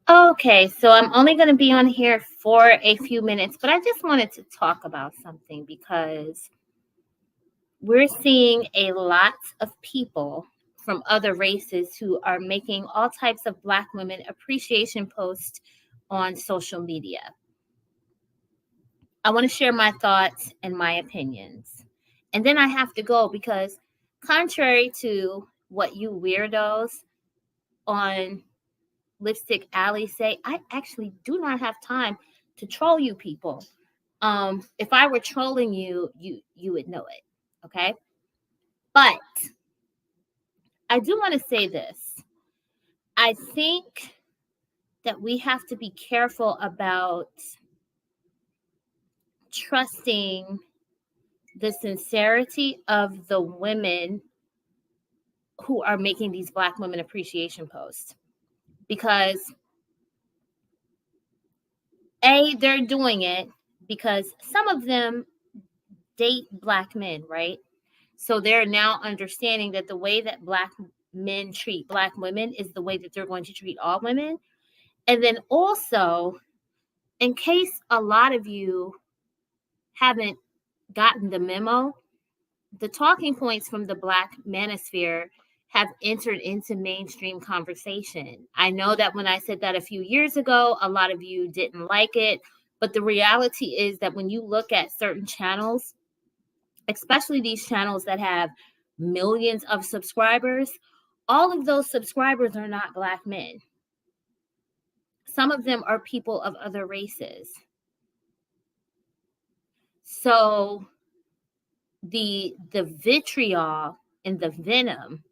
Okay, so I'm only going to be on here for a few minutes, but I just wanted to talk about something because we're seeing a lot of people from other races who are making all types of Black women appreciation posts on social media. I want to share my thoughts and my opinions. And then I have to go because, contrary to what you weirdos on Lipstick Alley say, I actually do not have time to troll you people. If I were trolling you, you would know it. Okay. But I do want to say this. I think that we have to be careful about trusting the sincerity of the women who are making these Black women appreciation posts. Because they're doing it because some of them date Black men, right? So they're now understanding that the way that Black men treat Black women is the way that they're going to treat all women. And then also, in case a lot of you haven't gotten the memo, the talking points from the Black manosphere have entered into mainstream conversation. I know that when I said that a few years ago, a lot of you didn't like it. But the reality is that when you look at certain channels, especially these channels that have millions of subscribers, all of those subscribers are not Black men. Some of them are people of other races. So the vitriol and the venom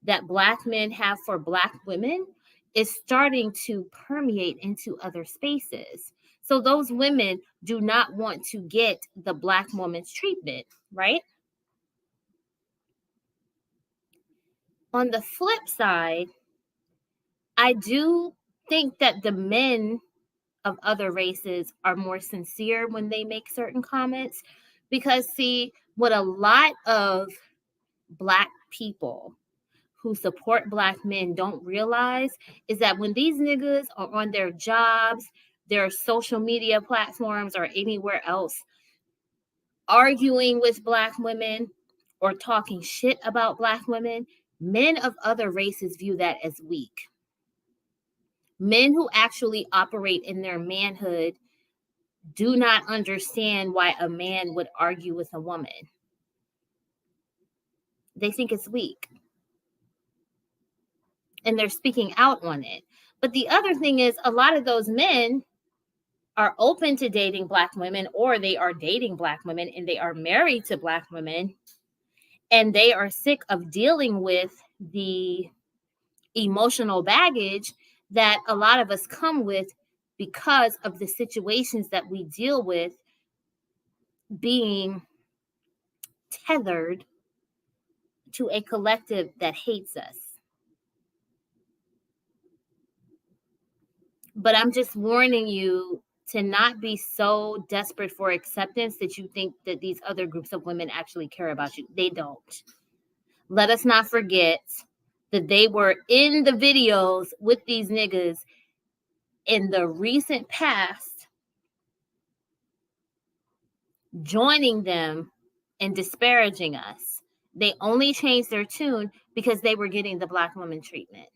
that Black men have for Black women is starting to permeate into other spaces. So those women do not want to get the Black woman's treatment, right? On the flip side, I do think that the men of other races are more sincere when they make certain comments. Because, see, what a lot of Black people who support Black men don't realize is that when these niggas are on their jobs, their social media platforms, or anywhere else, arguing with Black women or talking shit about Black women, men of other races view that as weak. Men who actually operate in their manhood do not understand why a man would argue with a woman. They think it's weak. And they're speaking out on it. But the other thing is, a lot of those men are open to dating Black women, or they are dating Black women and they are married to Black women, and they are sick of dealing with the emotional baggage that a lot of us come with because of the situations that we deal with, being tethered to a collective that hates us. But I'm just warning you to not be so desperate for acceptance that you think that these other groups of women actually care about you. They don't. Let us not forget that they were in the videos with these niggas in the recent past, joining them and disparaging us. They only changed their tune because they were getting the Black woman treatment.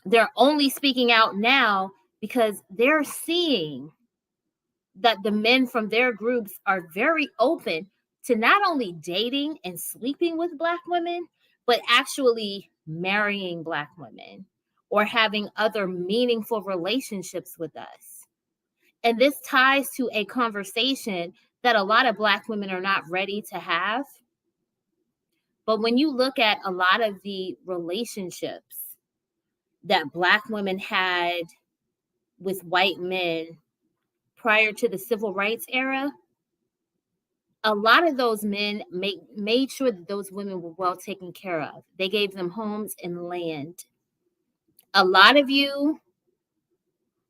They're only speaking out now because they're seeing that the men from their groups are very open to not only dating and sleeping with Black women, but actually marrying Black women or having other meaningful relationships with us. And this ties to a conversation that a lot of Black women are not ready to have. But when you look at a lot of the relationships that Black women had with white men prior to the civil rights era, a lot of those men made sure that those women were well taken care of. They gave them homes and land. A lot of you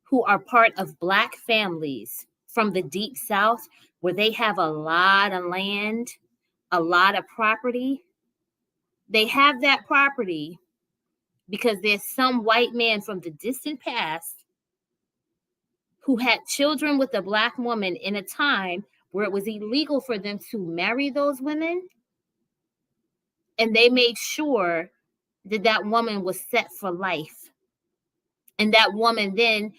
who are part of Black families from the Deep South, where they have a lot of land, a lot of property, they have that property because there's some white man from the distant past who had children with a black woman in a time where it was illegal for them to marry those women, and they made sure that that woman was set for life, and that woman then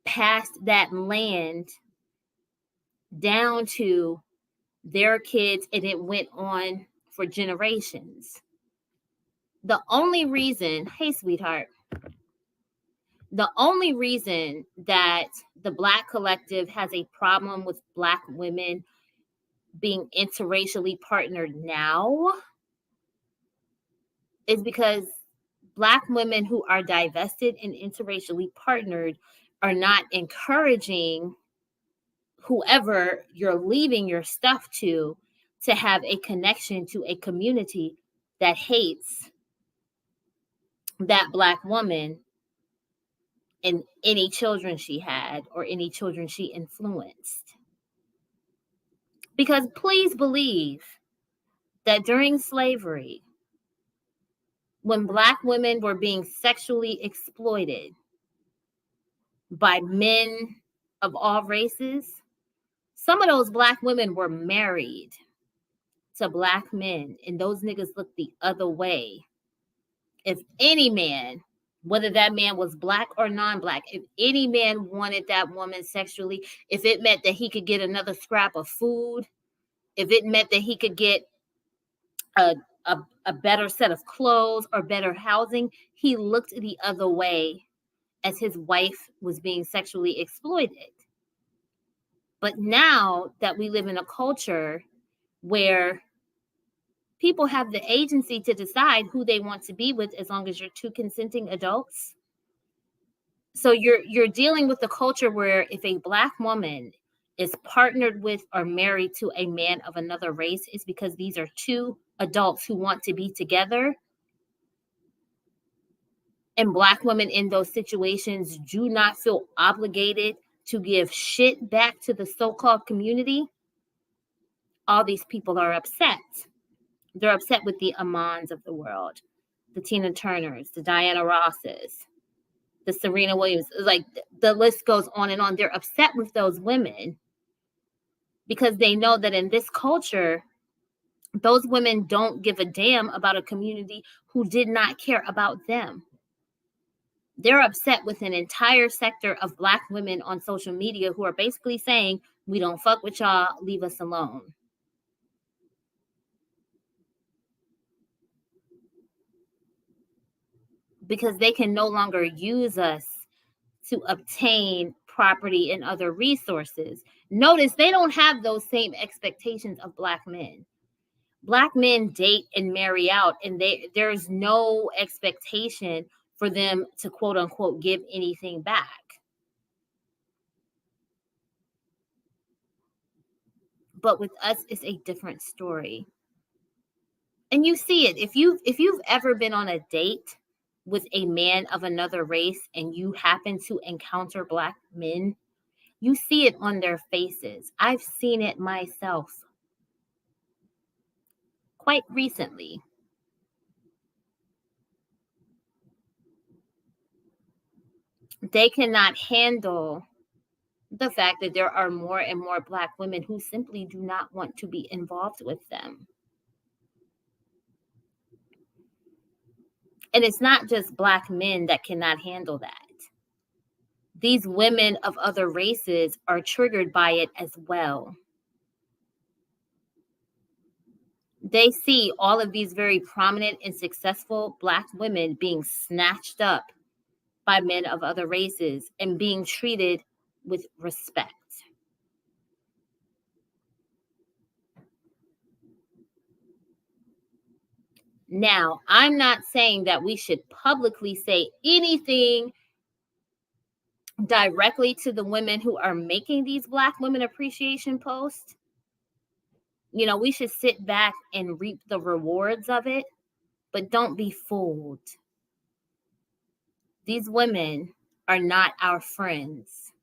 passed that land down to their kids, and it went on for generations. The only reason, hey sweetheart, the only reason that the Black collective has a problem with Black women being interracially partnered now is because Black women who are divested and interracially partnered are not encouraging whoever you're leaving your stuff to have a connection to a community that hates that Black woman and any children she had or any children she influenced. Because please believe that during slavery, when Black women were being sexually exploited by men of all races, some of those Black women were married to Black men, and those niggas looked the other way. If any man, whether that man was Black or non-Black, if any man wanted that woman sexually, if it meant that he could get another scrap of food, if it meant that he could get a, a better set of clothes or better housing, he looked the other way as his wife was being sexually exploited. But now that we live in a culture where people have the agency to decide who they want to be with as long as you're two consenting adults. So you're dealing with a culture where if a Black woman is partnered with or married to a man of another race, it's because these are two adults who want to be together. And Black women in those situations do not feel obligated to give shit back to the so-called community. All these people are upset. They're upset with the Amans of the world, the Tina Turners, the Diana Rosses, the Serena Williams. Like the list goes on and on. They're upset with those women because they know that in this culture, those women don't give a damn about a community who did not care about them. They're upset with an entire sector of Black women on social media who are basically saying, we don't fuck with y'all, leave us alone. Because they can no longer use us to obtain property and other resources. Notice they don't have those same expectations of Black men. Black men date and marry out, and there's no expectation for them to quote unquote give anything back. But with us, it's a different story. And you see it. If you've ever been on a date with a man of another race and you happen to encounter Black men, you see it on their faces. I've seen it myself quite recently. They cannot handle the fact that there are more and more Black women who simply do not want to be involved with them. And it's not just Black men that cannot handle that. These women of other races are triggered by it as well. They see all of these very prominent and successful Black women being snatched up by men of other races and being treated with respect. Now, I'm not saying that we should publicly say anything directly to the women who are making these Black women appreciation posts. You know, we should sit back and reap the rewards of it, but don't be fooled. These women are not our friends.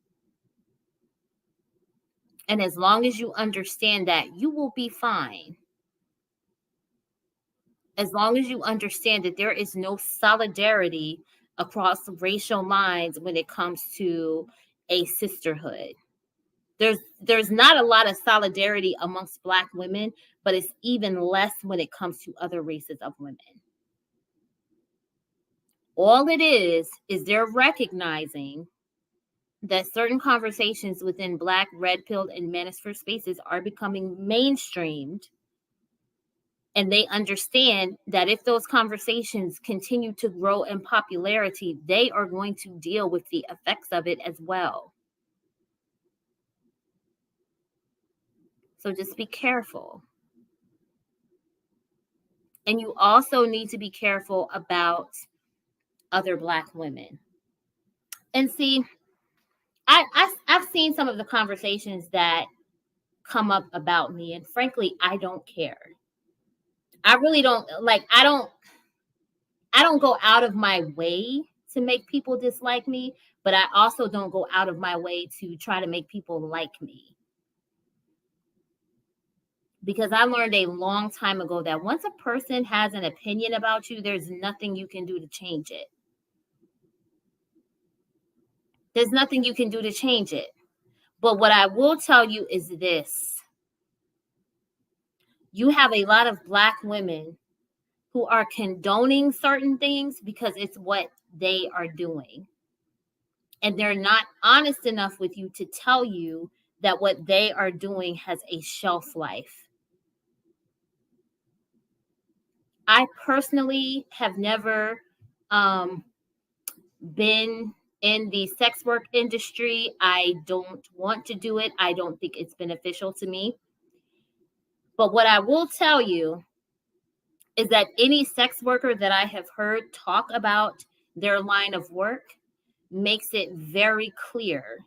And as long as you understand that, you will be fine. As long as you understand that there is no solidarity across racial lines when it comes to a sisterhood. There's not a lot of solidarity amongst Black women, but it's even less when it comes to other races of women. All it is they're recognizing that certain conversations within Black, red pilled, and manosphere spaces are becoming mainstreamed. And they understand that if those conversations continue to grow in popularity, they are going to deal with the effects of it as well. So just be careful. And you also need to be careful about other Black women. And see, I've seen some of the conversations that come up about me, and frankly, I don't care. I really don't like. I don't go out of my way to make people dislike me, but I also don't go out of my way to try to make people like me. Because I learned a long time ago that once a person has an opinion about you, there's nothing you can do to change it. There's nothing you can do to change it. But what I will tell you is this. You have a lot of Black women who are condoning certain things because it's what they are doing. And they're not honest enough with you to tell you that what they are doing has a shelf life. I personally have never been in the sex work industry. I don't want to do it. I don't think it's beneficial to me. But what I will tell you is that any sex worker that I have heard talk about their line of work makes it very clear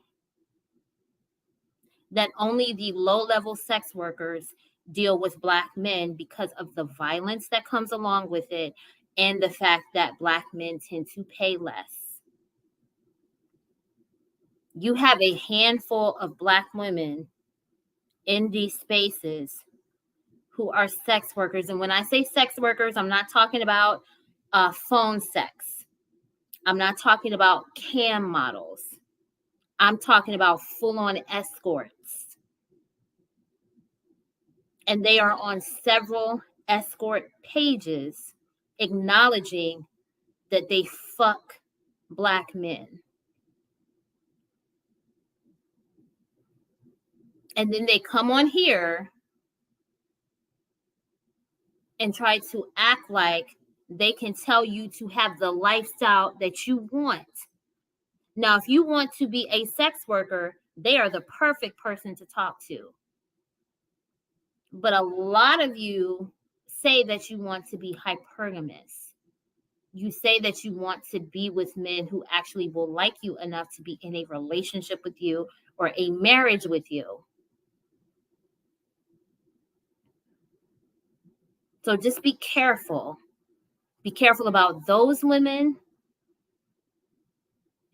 that only the low-level sex workers deal with Black men because of the violence that comes along with it and the fact that Black men tend to pay less. You have a handful of Black women in these spaces who are sex workers. And when I say sex workers, I'm not talking about phone sex. I'm not talking about cam models. I'm talking about full-on escorts. And they are on several escort pages acknowledging that they fuck Black men. And then they come on here and try to act like they can tell you to have the lifestyle that you want. Now, if you want to be a sex worker, they are the perfect person to talk to. But a lot of you say that you want to be hypergamous. You say that you want to be with men who actually will like you enough to be in a relationship with you or a marriage with you. So just be careful. Be careful about those women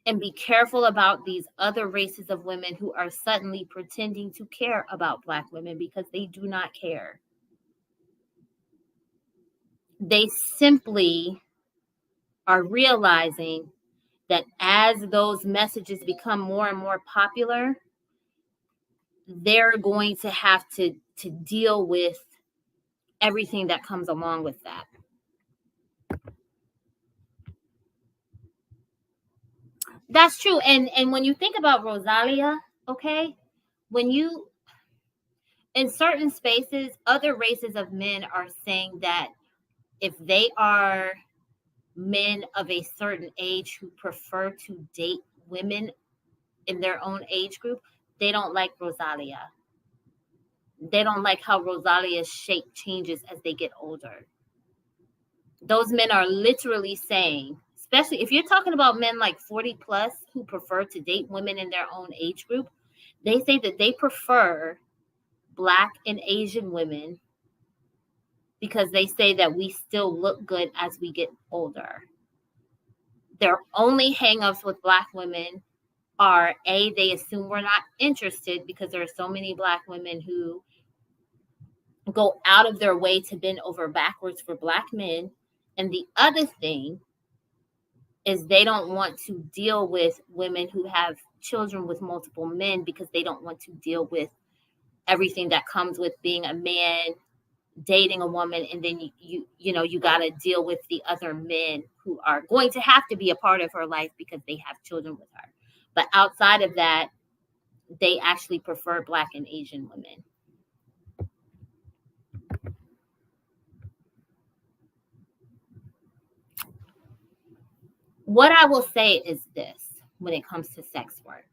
and be careful about these other races of women who are suddenly pretending to care about Black women because they do not care. They simply are realizing that as those messages become more and more popular, they're going to have to deal with everything that comes along with that. That's true. And when you think about Rosalia, okay, when you in certain spaces, other races of men are saying that if they are men of a certain age who prefer to date women in their own age group, they don't like Rosalia. They don't like how Rosalia's shape changes as they get older. Those men are literally saying, especially if you're talking about men like 40 plus who prefer to date women in their own age group, they say that they prefer Black and Asian women because they say that we still look good as we get older. Their only hangups with Black women are they assume we're not interested because there are so many Black women who go out of their way to bend over backwards for Black men. And the other thing is they don't want to deal with women who have children with multiple men because they don't want to deal with everything that comes with being a man, dating a woman, and then you got to deal with the other men who are going to have to be a part of her life because they have children with her. But outside of that, they actually prefer Black and Asian women. What I will say is this when it comes to sex work.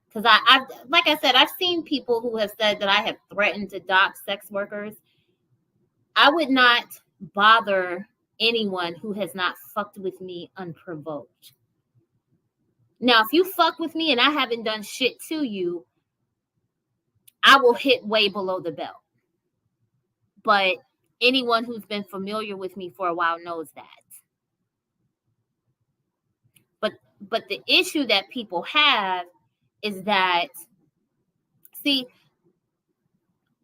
Because I've, like I said, I've seen people who have said that I have threatened to dox sex workers. I would not bother anyone who has not fucked with me unprovoked. Now, if you fuck with me and I haven't done shit to you, I will hit way below the belt. But anyone who's been familiar with me for a while knows that. But the issue that people have is that, see,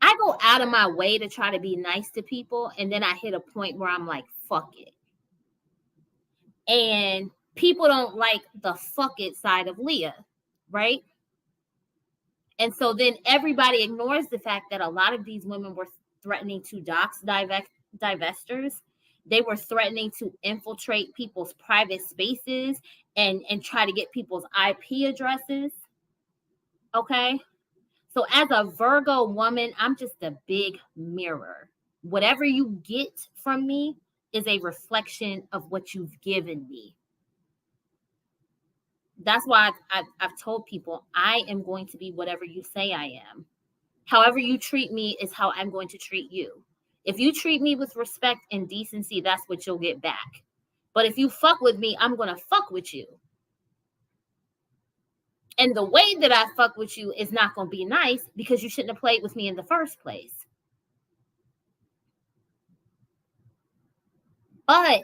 I go out of my way to try to be nice to people, and then I hit a point where I'm like, fuck it. And people don't like the fuck it side of Leah, right? And so then everybody ignores the fact that a lot of these women were threatening to dox divestors. They were threatening to infiltrate people's private spaces and try to get people's IP addresses. Okay? So as a Virgo woman, I'm just a big mirror. Whatever you get from me is a reflection of what you've given me. That's why I've told people I am going to be whatever you say I am. However you treat me is how I'm going to treat you. If you treat me with respect and decency, that's what you'll get back. But if you fuck with me, I'm going to fuck with you. And the way that I fuck with you is not going to be nice because you shouldn't have played with me in the first place. But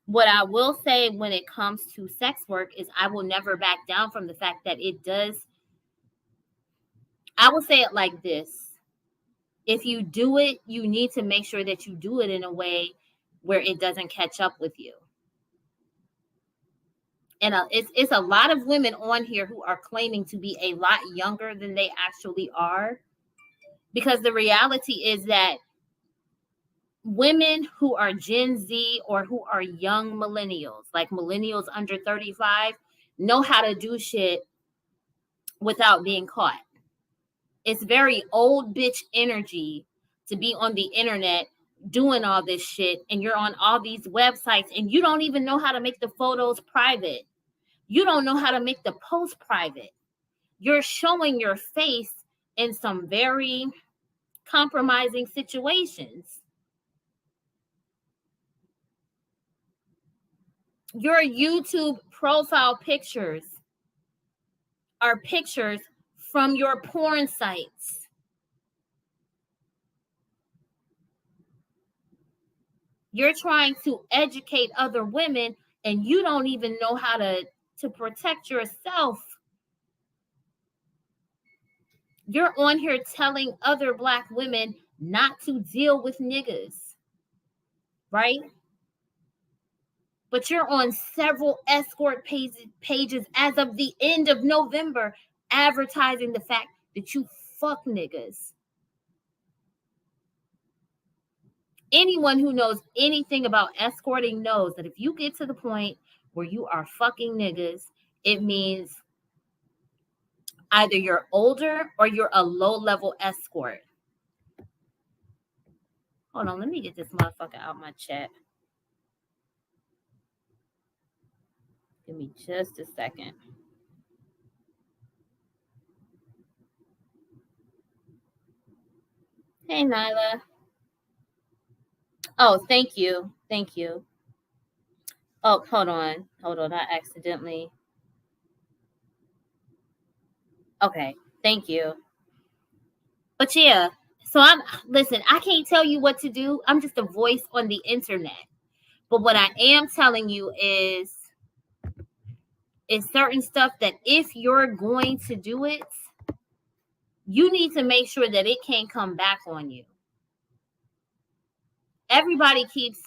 what I will say when it comes to sex work is I will never back down from the fact that it does. I will say it like this. If you do it, you need to make sure that you do it in a way where it doesn't catch up with you. And it's a lot of women on here who are claiming to be a lot younger than they actually are. Because the reality is that women who are Gen Z or who are young millennials, like millennials under 35, know how to do shit without being caught. It's very old bitch energy to be on the internet doing all this shit, and you're on all these websites and you don't even know how to make the photos private. You don't know how to make the post private. You're showing your face in some very compromising situations. Your YouTube profile pictures are pictures from your porn sites. You're trying to educate other women and you don't even know how to protect yourself. You're on here telling other Black women not to deal with niggas, right? But you're on several escort pages as of the end of November advertising the fact that you fuck niggas. Anyone who knows anything about escorting knows that if you get to the point where you are fucking niggas, it means either you're older or you're a low-level escort. Hold on, let me get this motherfucker out my chat. Give me just a second. Hey, Nyla. Oh, thank you. Thank you. Oh, hold on. I accidentally. Okay. Thank you. But yeah, so listen, I can't tell you what to do. I'm just a voice on the internet. But what I am telling you is certain stuff that if you're going to do it, you need to make sure that it can't come back on you. Everybody keeps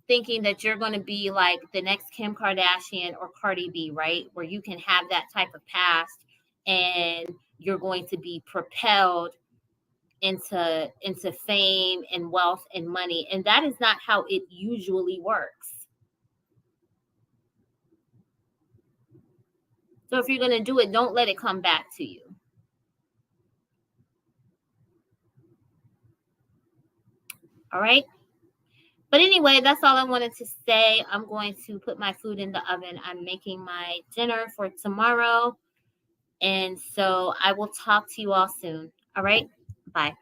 thinking that you're going to be like the next Kim Kardashian or Cardi B, right? Where you can have that type of past and you're going to be propelled into fame and wealth and money. And that is not how it usually works. So if you're going to do it, don't let it come back to you. All right. But anyway, that's all I wanted to say. I'm going to put my food in the oven. I'm making my dinner for tomorrow. And so I will talk to you all soon. All right. Bye.